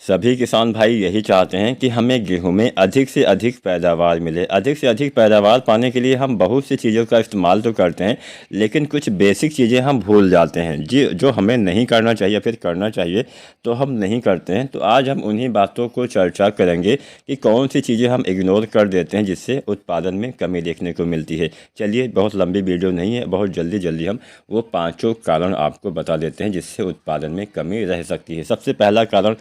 सभी किसान भाई यही चाहते हैं कि हमें गेहूं में अधिक से अधिक पैदावार मिले। अधिक से अधिक पैदावार पाने के लिए हम बहुत सी चीज़ों का इस्तेमाल तो करते हैं, लेकिन कुछ बेसिक चीज़ें हम भूल जाते हैं जी, जो हमें नहीं करना चाहिए, फिर करना चाहिए तो हम नहीं करते हैं। तो आज हम उन्हीं बातों को चर्चा करेंगे कि कौन सी चीज़ें हम इग्नोर कर देते हैं जिससे उत्पादन में कमी देखने को मिलती है। चलिए, बहुत लंबी वीडियो नहीं है, बहुत जल्दी जल्दी हम वो पाँचों कारण आपको बता देते हैं जिससे उत्पादन में कमी रह सकती है। सबसे पहला कारण,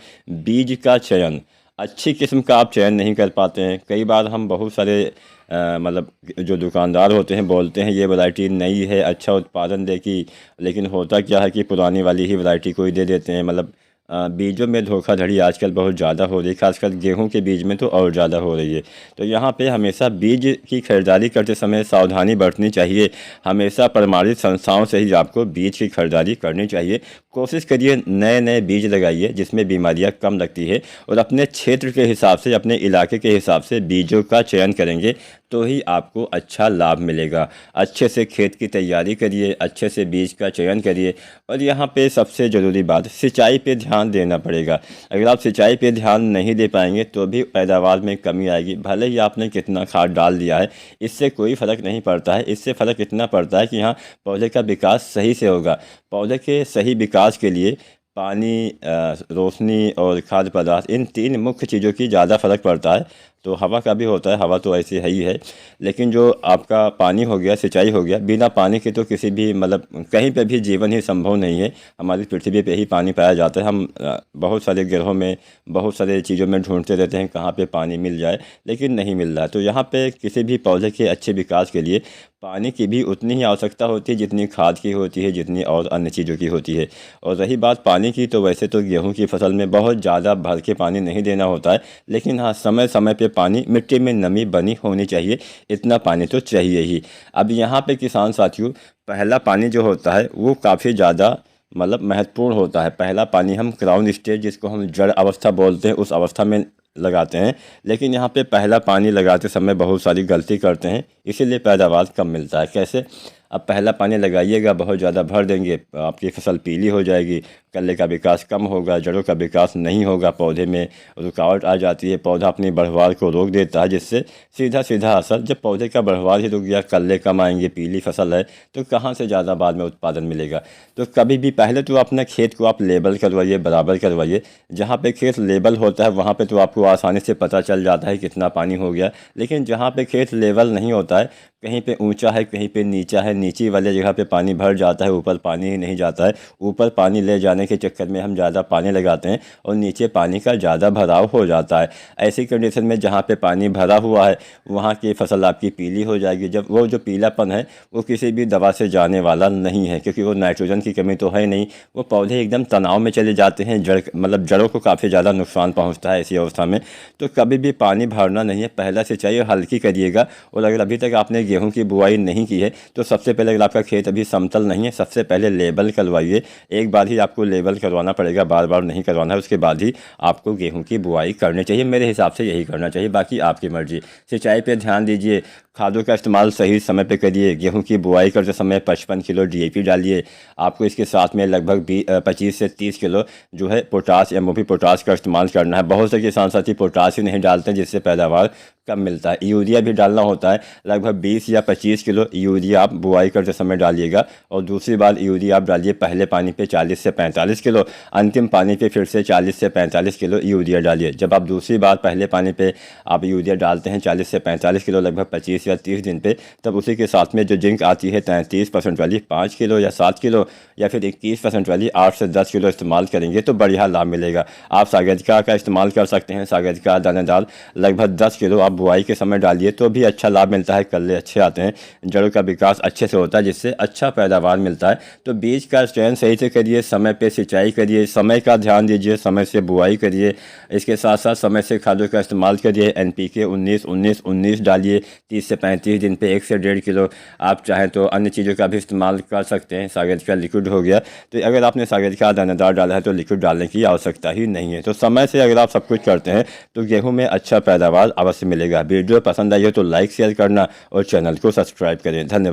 बीज का चयन। अच्छी किस्म का आप चयन नहीं कर पाते हैं। कई बार हम बहुत सारे मतलब जो दुकानदार होते हैं बोलते हैं ये वैरायटी नई है, अच्छा उत्पादन देगी, लेकिन होता क्या है कि पुरानी वाली ही वैरायटी कोई दे देते हैं। मतलब बीजों में धोखाधड़ी आजकल बहुत ज़्यादा हो रही है, खासकर गेहूं के बीज में तो और ज़्यादा हो रही है। तो यहाँ पे हमेशा बीज की खरीदारी करते समय सावधानी बरतनी चाहिए। हमेशा प्रमाणित संस्थाओं से ही आपको बीज की खरीदारी करनी चाहिए। कोशिश करिए नए नए बीज लगाइए जिसमें बीमारियाँ कम लगती है, और अपने क्षेत्र के हिसाब से, अपने इलाके के हिसाब से बीजों का चयन करेंगे तो ही आपको अच्छा लाभ मिलेगा। अच्छे से खेत की तैयारी करिए, अच्छे से बीज का चयन करिए। और यहाँ पे सबसे ज़रूरी बात, सिंचाई पे ध्यान देना पड़ेगा। अगर आप सिंचाई पे ध्यान नहीं दे पाएंगे तो भी पैदावार में कमी आएगी। भले ही आपने कितना खाद डाल दिया है, इससे कोई फ़र्क नहीं पड़ता है। इससे फ़र्क इतना पड़ता है कि हाँ, पौधे का विकास सही से होगा। पौधे के सही विकास के लिए पानी, रोशनी और खाद्य पदार्थ, इन तीन मुख्य चीज़ों की ज़्यादा फ़र्क पड़ता है। तो हवा का भी होता है, हवा तो ऐसे है ही है, लेकिन जो आपका पानी हो गया, सिंचाई हो गया, बिना पानी के तो किसी भी मतलब कहीं पे भी जीवन ही संभव नहीं है। हमारी पृथ्वी पे ही पानी पाया जाता है। हम बहुत सारे ग्रहों में, बहुत सारे चीज़ों में ढूंढते रहते हैं कहाँ पे पानी मिल जाए, लेकिन नहीं मिल रहा है। तो यहाँ पे किसी भी पौधे के अच्छे विकास के लिए पानी की भी उतनी ही आवश्यकता होती है जितनी खाद की होती है, जितनी और अन्य चीज़ों की होती है। और रही बात पानी की, तो वैसे तो गेहूं की फसल में बहुत ज़्यादा भर के पानी नहीं देना होता है, लेकिन हाँ, समय समय पे पानी, मिट्टी में नमी बनी होनी चाहिए, इतना पानी तो चाहिए ही। अब यहाँ पे किसान साथियों, पहला पानी जो होता है वो काफ़ी ज़्यादा मतलब महत्वपूर्ण होता है। पहला पानी हम ग्राउंड स्टेज, जिसको हम जड़ अवस्था बोलते हैं, उस अवस्था में लगाते हैं। लेकिन यहाँ पे पहला पानी लगाते समय बहुत सारी गलती करते हैं, इसीलिए पैदावार कम मिलता है। कैसे? अब पहला पानी लगाइएगा, बहुत ज़्यादा भर देंगे, आपकी फसल पीली हो जाएगी, कल्ले का विकास कम होगा, जड़ों का विकास नहीं होगा, पौधे में रुकावट आ जाती है, पौधा अपनी बढ़वार को रोक देता है, जिससे सीधा सीधा असर, जब पौधे का बढ़वार ही रुक गया, कल्ले कम आएंगे, पीली फसल है, तो कहाँ से ज़्यादा बाद में उत्पादन मिलेगा। तो कभी भी पहले तो अपने खेत को आप लेबल करवाइए, बराबर करवाइए। जहाँ पे खेत लेबल होता है वहाँ पे तो आपको आसानी से पता चल जाता है कितना पानी हो गया, लेकिन जहाँ पे खेत लेवल नहीं होता है, कहीं पे ऊंचा है, कहीं पे नीचा है, नीची वाले जगह पे पानी भर जाता है, ऊपर पानी ही नहीं जाता है। ऊपर पानी ले जाने के चक्कर में हम ज़्यादा पानी लगाते हैं और नीचे पानी का ज़्यादा भराव हो जाता है। ऐसी कंडीशन में जहाँ पे पानी भरा हुआ है वहाँ की फसल आपकी पीली हो जाएगी। जब वो जो पीलापन है वो किसी भी दवा से जाने वाला नहीं है, क्योंकि वो नाइट्रोजन की कमी तो है नहीं। वो पौधे एकदम तनाव में चले जाते हैं, जड़ों को काफ़ी ज़्यादा नुकसान पहुँचता है ऐसी अवस्था में। तो कभी भी पानी भरना नहीं है, पहला सिंचाई हल्की करिएगा। और अगर अभी तक आपने गेहूं की बुआई नहीं की है तो सबसे पहले, अगर आपका खेत अभी समतल नहीं है, सबसे पहले लेबल करवाइए। एक बार ही आपको लेबल करवाना पड़ेगा, बार बार नहीं करवाना है। उसके बाद ही आपको गेहूं की बुआई करनी चाहिए। मेरे हिसाब से यही करना चाहिए, बाकी आपकी मर्जी। सिंचाई पे ध्यान दीजिए, खादों का इस्तेमाल सही समय पे करिए। गेहूं की बुआई करते समय 55 किलो DAP डालिए। आपको इसके साथ में लगभग 25 से 30 किलो जो है पोटास, MOP पोटास का इस्तेमाल करना है। बहुत से किसान साथी पोटास ही नहीं डालते, जिससे पैदावार कम मिलता है। यूरिया भी डालना होता है, लगभग 20 या 25 किलो यूरिया आप बुआई करते समय डालिएगा। और दूसरी बार यूरिया आप डालिए पहले पानी पे 40 से 45 किलो, अंतिम पानी पे फिर से 40 से 45 किलो यूरिया डालिए। जब आप दूसरी बार पहले पानी पे आप यूरिया डालते हैं 40 से 45 किलो, लगभग 25 या 30 दिन पे, तब उसी के साथ में जो जिंक आती है 33% वाली 5 किलो या 7 किलो, या फिर 21% वाली 8 से 10 किलो इस्तेमाल करेंगे तो बढ़िया लाभ मिलेगा। आप सागरिका का इस्तेमाल कर सकते हैं, सागरिका दानेदार लगभग 10 किलो आप बुआई के समय डालिए तो भी अच्छा लाभ मिलता है। कल्ले अच्छे आते हैं, जड़ों का विकास अच्छे से होता है, जिससे अच्छा पैदावार मिलता है। तो बीज का चयन सही से करिए, समय पे सिंचाई करिए, समय का ध्यान दीजिए, समय से बुआई करिए। इसके साथ साथ समय से खादों का इस्तेमाल करिए। NPK 19-19-19 डालिए 30 से 35 दिन पे 1 से 1.5 किलो। आप चाहें तो अन्य चीज़ों का भी इस्तेमाल कर सकते हैं। सागरिका लिक्विड हो गया, तो अगर आपने सागरिका दानेदार डाला है तो लिक्विड डालने की आवश्यकता ही नहीं है। तो समय से अगर आप सब कुछ करते हैं तो गेहूं में अच्छा पैदावार अवश्य मिलेगा। वीडियो पसंद आई हो तो लाइक शेयर करना और चैनल को सब्सक्राइब करें। धन्यवाद।